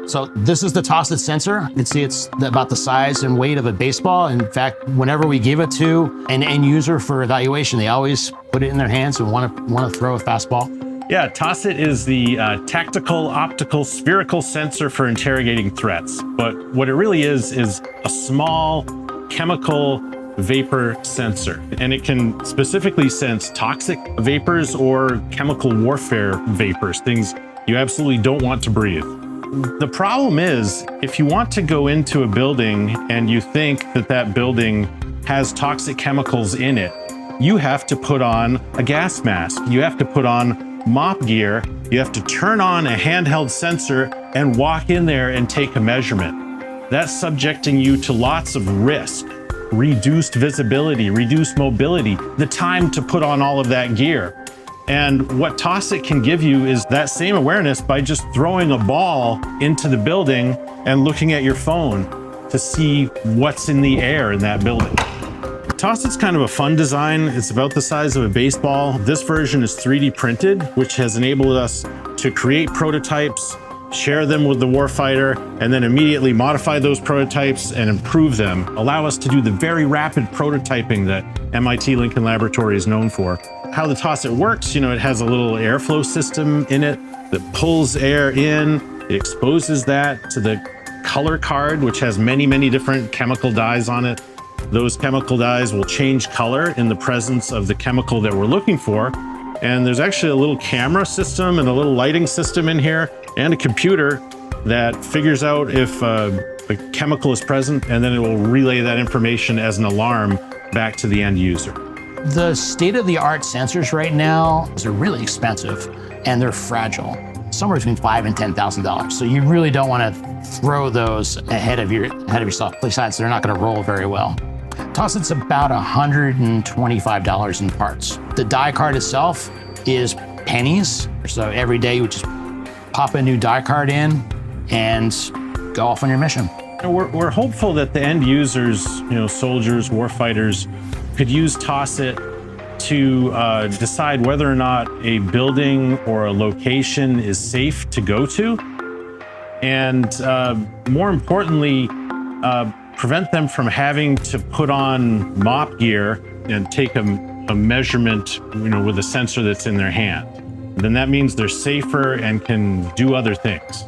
So this is the TOSSIT sensor. You can see it's about the size and weight of a baseball. In fact, whenever we give it to an end user for evaluation, they always put it in their hands and want to throw a fastball. Yeah, TOSSIT is the Tactical Optical Spherical Sensor for interrogating threats. But what it really is a small chemical vapor sensor. And it can specifically sense toxic vapors or chemical warfare vapors, things you absolutely don't want to breathe. The problem is, if you want to go into a building and you think that that building has toxic chemicals in it, you have to put on a gas mask. You have to put on mop gear. You have to turn on a handheld sensor and walk in there and take a measurement. That's subjecting you to lots of risk, reduced visibility, reduced mobility, the time to put on all of that gear. And what TOSSIT can give you is that same awareness by just throwing a ball into the building and looking at your phone to see what's in the air in that building. TOSSIT's kind of a fun design. It's about the size of a baseball. This version is 3D printed, which has enabled us to create prototypes, share them with the warfighter, and then immediately modify those prototypes and improve them, allow us to do the very rapid prototyping that MIT Lincoln Laboratory is known for. How the TOSSIT works, it has a little airflow system in it that pulls air in. It exposes that to the color card, which has many, many different chemical dyes on it. Those chemical dyes will change color in the presence of the chemical that we're looking for. And there's actually a little camera system and a little lighting system in here and a computer that figures out if a chemical is present, and then it will relay that information as an alarm back to the end user. The state-of-the-art sensors right now are really expensive and they're fragile, somewhere between $5,000 and $10,000. So you really don't want to throw those ahead of yourself. Besides, they're not going to roll very well. TOSSIT's about $125 in parts. The die card itself is pennies. So every day you would just pop a new die card in and go off on your mission. We're hopeful that the end users, soldiers, warfighters, could use TOSSIT to decide whether or not a building or a location is safe to go to, and more importantly, prevent them from having to put on mop gear and take a measurement, with a sensor that's in their hand. Then that means they're safer and can do other things.